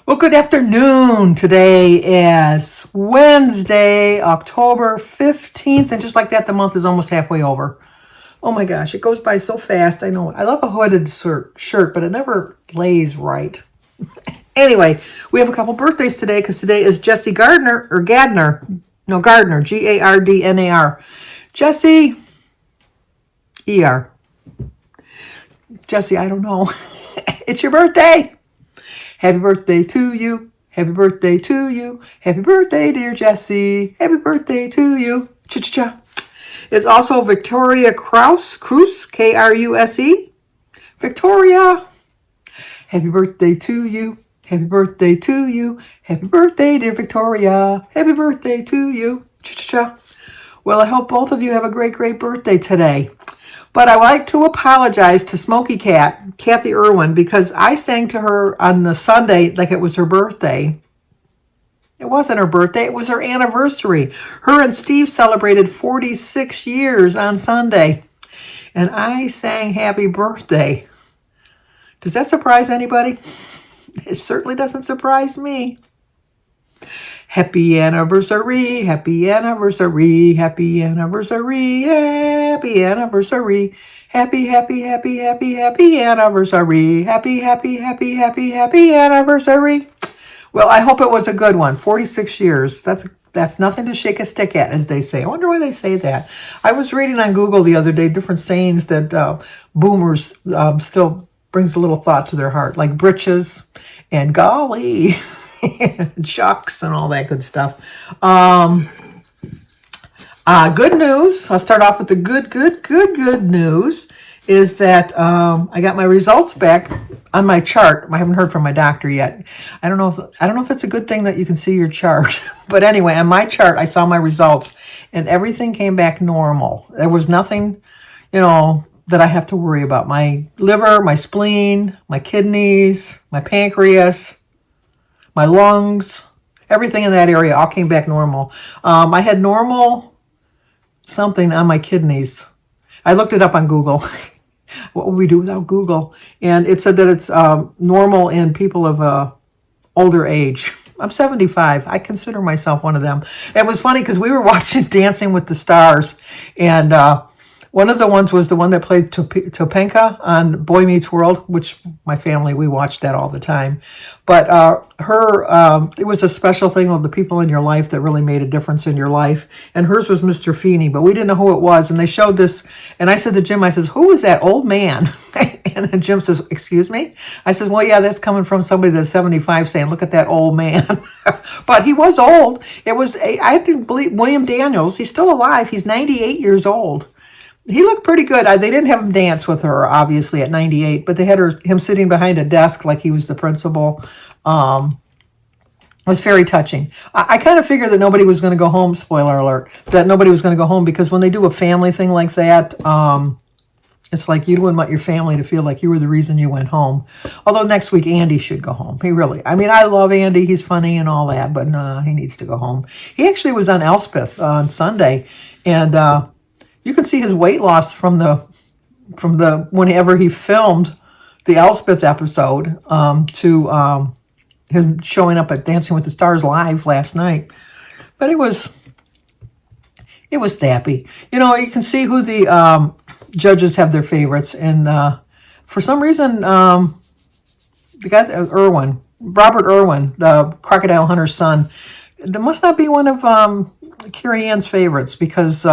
Well, good afternoon. Today is Wednesday, October 15th, and just like that, the month is almost halfway over. Oh my gosh, it goes by so fast. I know. I love a hooded shirt, but it never lays right. Anyway, we have a couple birthdays today because today is Jesse Gardner, or Gadner. No, Gardner, Gardnar. Jesse, ER. Jesse, I don't know. It's your birthday. Happy birthday to you. Happy birthday to you. Happy birthday, dear Jesse. Happy birthday to you. Cha-cha-cha. It's also Victoria Krause, Kruse. Victoria. Happy birthday to you. Happy birthday to you. Happy birthday, dear Victoria. Happy birthday to you. Cha-cha-cha. Well, I hope both of you have a great, great birthday today. But I would like to apologize to Smoky Cat, Kathy Irwin, because I sang to her on the Sunday like it was her birthday. It wasn't her birthday, it was her anniversary. Her and Steve celebrated 46 years on Sunday. And I sang happy birthday. Does that surprise anybody? It certainly doesn't surprise me. Happy anniversary, happy anniversary, happy anniversary, happy anniversary, happy, happy, happy, happy, happy anniversary, happy, happy, happy, happy, happy anniversary. Well, I hope it was a good one. 46 years. That's nothing to shake a stick at, as they say. I wonder why they say that. I was reading on Google the other day different sayings that boomers still brings a little thought to their heart, like britches and golly. Chucks and all that good stuff. Good news. I'll start off with the good news is that I got my results back on my chart. I haven't heard from my doctor yet. I don't know if it's a good thing that you can see your chart. But anyway, on my chart, I saw my results and everything came back normal. There was nothing, that I have to worry about. My liver, my spleen, my kidneys, my pancreas, my lungs, everything in that area all came back normal. I had normal something on my kidneys. I looked it up on Google. What would we do without Google? And it said that it's normal in people of older age. I'm 75. I consider myself one of them. It was funny because we were watching Dancing with the Stars, and one of the ones was the one that played Topanga on Boy Meets World, which my family, we watched that all the time. But it was a special thing of the people in your life that really made a difference in your life. And hers was Mr. Feeney, but we didn't know who it was. And they showed this, and I said to Jim, I says, who is that old man? And then Jim says, excuse me? I said, well, yeah, that's coming from somebody that's 75 saying, look at that old man. But he was old. I didn't believe, William Daniels, he's still alive. He's 98 years old. He looked pretty good. They didn't have him dance with her, obviously, at 98, but they had him sitting behind a desk like he was the principal. It was very touching. I kind of figured that nobody was going to go home, spoiler alert, that nobody was going to go home because when they do a family thing like that, it's like you wouldn't want your family to feel like you were the reason you went home. Although next week, Andy should go home. I love Andy. He's funny and all that, but no, he needs to go home. He actually was on Elspeth on Sunday, and you can see his weight loss from the whenever he filmed the Elspeth episode to him showing up at Dancing with the Stars live last night. But it was sappy. You can see who the judges have their favorites, and for some reason, the guy Robert Irwin, the crocodile hunter's son, it must not be one of Carrie Ann's favorites because.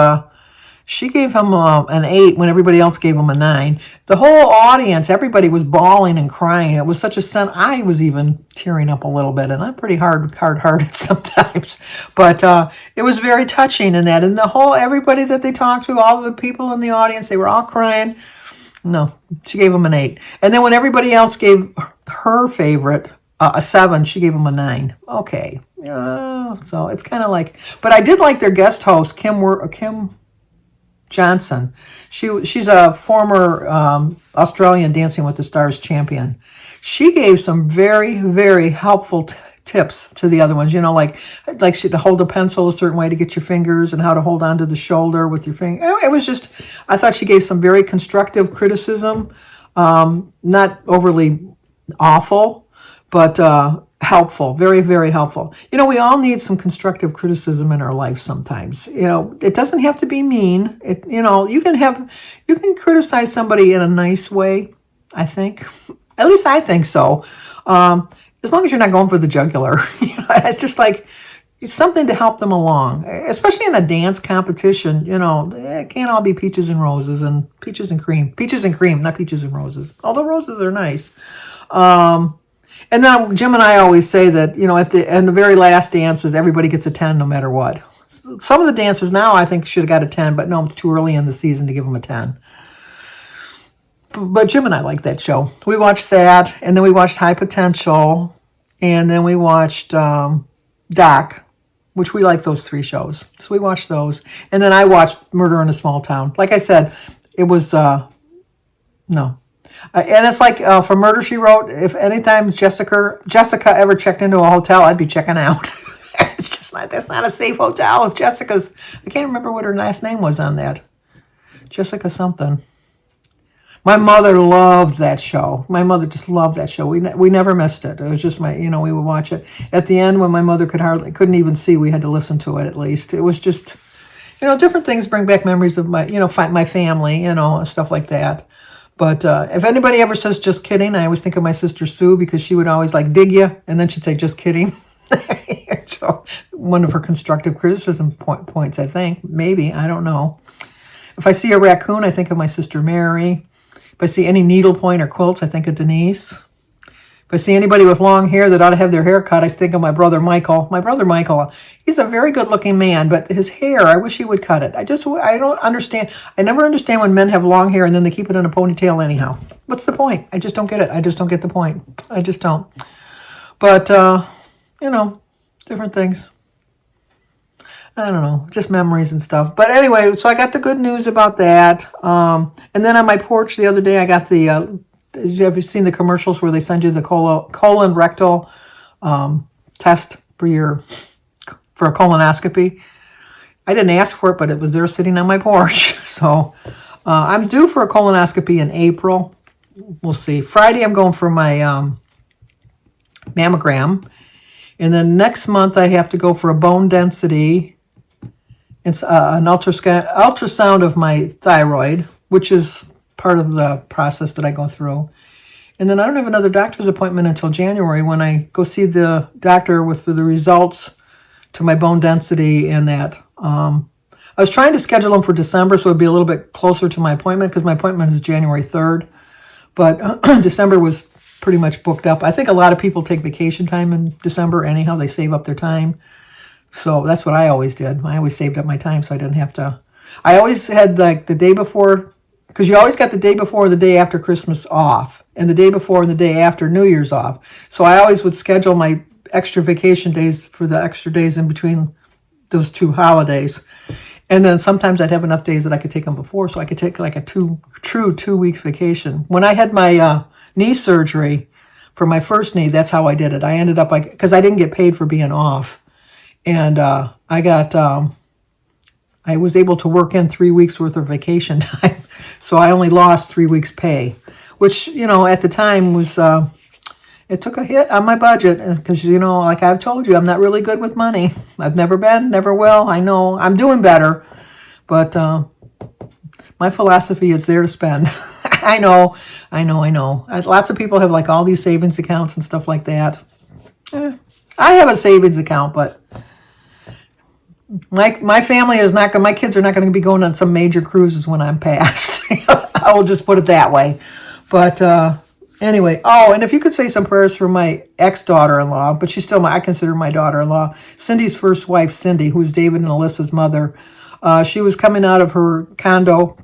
She gave him an 8 when everybody else gave him a 9. The whole audience, everybody was bawling and crying. It was such a I was even tearing up a little bit, and I'm pretty hard-hearted sometimes. But it was very touching in that. And everybody that they talked to, all the people in the audience, they were all crying. No, she gave him an 8. And then when everybody else gave her favorite a 7, she gave him a 9. Okay. So it's kind of like, but I did like their guest host, Kim Johnson. She's a former Australian Dancing with the Stars champion. She gave some very, very helpful tips to the other ones, like to hold a pencil a certain way to get your fingers and how to hold onto the shoulder with your finger. It was just, I thought she gave some very constructive criticism, not overly awful, but helpful, very, very helpful. We all need some constructive criticism in our life sometimes. It doesn't have to be mean. You can criticize somebody in a nice way, I think. At least I think so. As long as you're not going for the jugular. It's just like, it's something to help them along, especially in a dance competition. It can't all be peaches and roses and peaches and cream, not peaches and roses, although roses are nice. And then Jim and I always say that, at the very last dances, everybody gets a 10 no matter what. Some of the dances now I think should have got a 10, but no, it's too early in the season to give them a 10. But Jim and I like that show. We watched that, and then we watched High Potential, and then we watched Doc, which we like those 3 shows. So we watched those. And then I watched Murder in a Small Town. Like I said, it was, no. And it's like for Murder, She Wrote, if anytime Jessica ever checked into a hotel, I'd be checking out. It's just not, that's not a safe hotel. If Jessica's, I can't remember what her last name was on that. Jessica something. My mother loved that show. My mother just loved that show. We never missed it. It was just we would watch it. At the end, when my mother couldn't even see, we had to listen to it at least. It was just, different things bring back memories of my, my family, stuff like that. But if anybody ever says just kidding, I always think of my sister Sue, because she would always dig you, and then she'd say just kidding. So one of her constructive criticism points, I think. Maybe, I don't know. If I see a raccoon, I think of my sister Mary. If I see any needlepoint or quilts, I think of Denise. If I see anybody with long hair that ought to have their hair cut, I think of my brother Michael. My brother Michael, he's a very good-looking man, but his hair, I wish he would cut it. I don't understand. I never understand when men have long hair and then they keep it in a ponytail anyhow. What's the point? I just don't get it. I just don't get the point. I just don't. But, different things. I don't know, just memories and stuff. But anyway, so I got the good news about that. And then on my porch the other day, I got the, have you seen the commercials where they send you the colon rectal test for a colonoscopy? I didn't ask for it, but it was there sitting on my porch. So I'm due for a colonoscopy in April. We'll see. Friday, I'm going for my mammogram. And then next month, I have to go for a bone density. It's an ultrasound of my thyroid, which is part of the process that I go through. And then I don't have another doctor's appointment until January, when I go see the doctor for the results to my bone density and that. I was trying to schedule them for December, so it would be a little bit closer to my appointment, because my appointment is January 3rd. But December was pretty much booked up. I think a lot of people take vacation time in December anyhow. They save up their time. So that's what I always did. I always saved up my time so I didn't have to. I always had the day before, because you always got the day before or the day after Christmas off, and the day before and the day after New Year's off. So I always would schedule my extra vacation days for the extra days in between those 2 holidays. And then sometimes I'd have enough days that I could take them before, so I could take like a true 2 weeks vacation. When I had my knee surgery for my first knee, that's how I did it. I ended up because I didn't get paid for being off. And I was able to work in 3 weeks worth of vacation time. So I only lost 3 weeks pay, which, at the time was, it took a hit on my budget, because, like I've told you, I'm not really good with money. I've never been, never will. I know I'm doing better, but my philosophy is there to spend. I know. Lots of people have all these savings accounts and stuff like that. I have a savings account, but my family is not going. My kids are not going to be going on some major cruises when I'm passed. I will just put it that way. But anyway, and if you could say some prayers for my ex-daughter-in-law, but she's still I consider my daughter-in-law, Cindy's first wife, Cindy, who's David and Alyssa's mother. She was coming out of her condo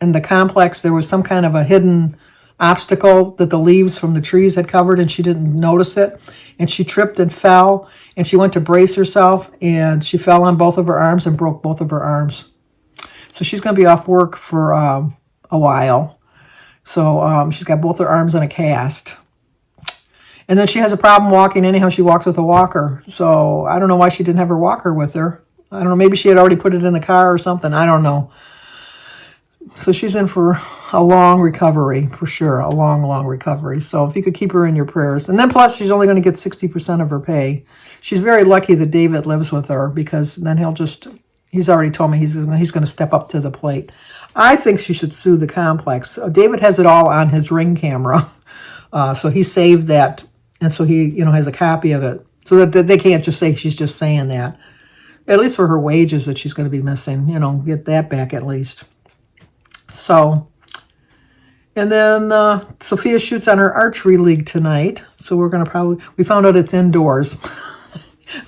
in the complex. There was some kind of a hidden obstacle that the leaves from the trees had covered, and she didn't notice it, and she tripped and fell, and she went to brace herself, and she fell on both of her arms and broke both of her arms. So she's going to be off work for a while. So she's got both her arms in a cast. And then she has a problem walking anyhow. She walks with a walker. So I don't know why she didn't have her walker with her. I don't know. Maybe she had already put it in the car or something. I don't know. So she's in for a long recovery, for sure, a long, long recovery. So if you could keep her in your prayers. And then plus she's only going to get 60% of her pay. She's very lucky that David lives with her, because then he's already told me he's going to step up to the plate. I think she should sue the complex. David has it all on his Ring camera. So he saved that, and so he, has a copy of it, so that they can't just say she's just saying that. At least for her wages that she's going to be missing, get that back at least. So, and then Sophia shoots on her archery league tonight. So we're going to we found out it's indoors.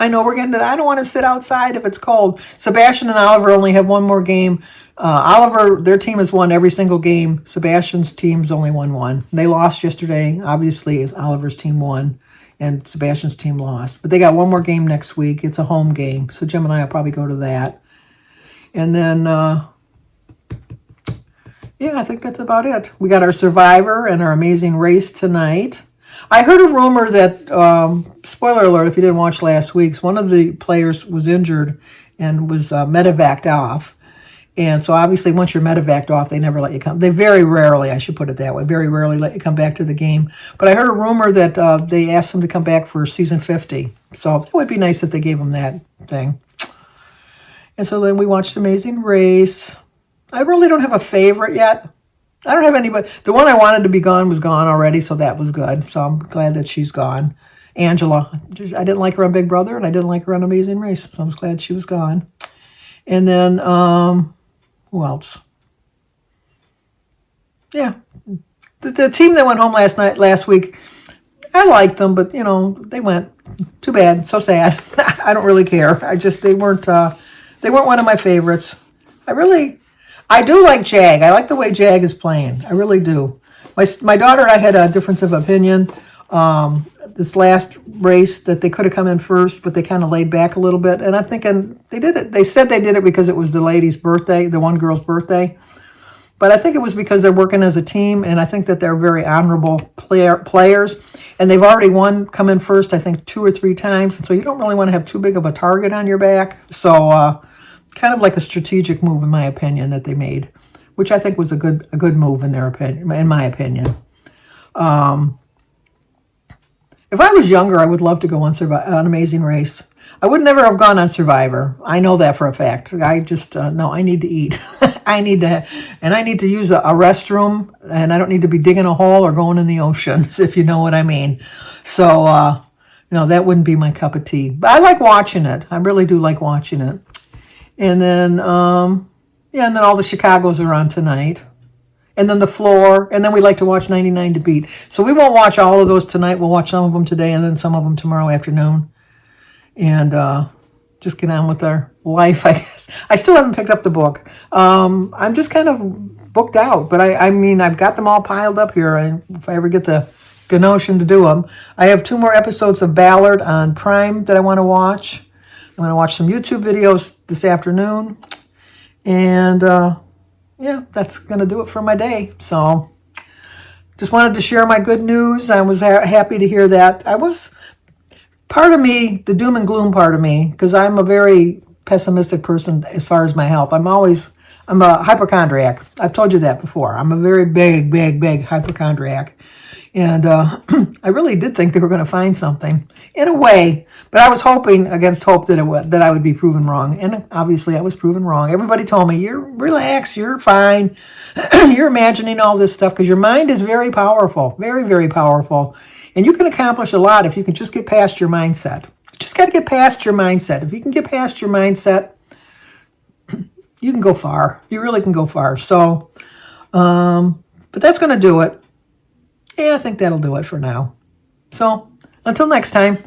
I know we're getting to that. I don't want to sit outside if it's cold. Sebastian and Oliver only have one more game. Oliver, their team has won every single game. Sebastian's team's only won one. They lost yesterday. Obviously, Oliver's team won and Sebastian's team lost. But they got one more game next week. It's a home game. So Jim and I will probably go to that. And then, yeah, I think that's about it. We got our Survivor and our Amazing Race tonight. I heard a rumor that, spoiler alert if you didn't watch last week's, one of the players was injured and was medevaced off. And so obviously once you're medevaced off, they never let you come. They very rarely, I should put it that way, very rarely let you come back to the game. But I heard a rumor that they asked them to come back for season 50. So it would be nice if they gave them that thing. And so then we watched Amazing Race. I really don't have a favorite yet. I don't have anybody. The one I wanted to be gone was gone already, so that was good. So I'm glad that she's gone. Angela, I didn't like her on Big Brother, and I didn't like her on Amazing Race, so I was glad she was gone. And then, who else? Yeah, the team that went home last week, I liked them, but they went. Too bad, so sad. I don't really care. They weren't one of my favorites. I do like Jag. I like the way Jag is playing. I really do. My daughter and I had a difference of opinion this last race, that they could have come in first, but they kind of laid back a little bit. And I'm thinking they did it. They said they did it because it was the lady's birthday, the one girl's birthday. But I think it was because they're working as a team, and I think that they're very honorable players. And they've already come in first, I think, 2 or 3 times. And so you don't really want to have too big of a target on your back. So kind of like a strategic move, in my opinion, that they made, which I think was a good move in my opinion. If I was younger, I would love to go on Amazing Race. I would never have gone on Survivor. I know that for a fact. I just, no, I need to eat. I need to use a restroom, and I don't need to be digging a hole or going in the oceans, if you know what I mean. So, no, that wouldn't be my cup of tea. But I like watching it. I really do like watching it. And then, and then all the Chicagos are on tonight. And then The Floor, and then we like to watch 99 to Beat. So we won't watch all of those tonight. We'll watch some of them today and then some of them tomorrow afternoon. And just get on with our life, I guess. I still haven't picked up the book. I'm just kind of booked out. But I mean, I've got them all piled up here. And if I ever get the notion to do them. I have 2 more episodes of Ballard on Prime that I want to watch. I'm going to watch some YouTube videos this afternoon. And yeah, that's going to do it for my day. So just wanted to share my good news. I was happy to hear that. I was, part of me, the doom and gloom part of me, because I'm a very pessimistic person as far as my health. I'm a hypochondriac. I've told you that before. I'm a very big hypochondriac. And I really did think they were going to find something, in a way. But I was hoping against hope that I would be proven wrong. And obviously I was proven wrong. Everybody told me, you're relaxed, you're fine. You're imagining all this stuff because your mind is very powerful, very, very powerful. And you can accomplish a lot if you can just get past your mindset. Just got to get past your mindset. If you can get past your mindset, you can go far. You really can go far. So, but that's going to do it. Yeah, I think that'll do it for now. So, until next time.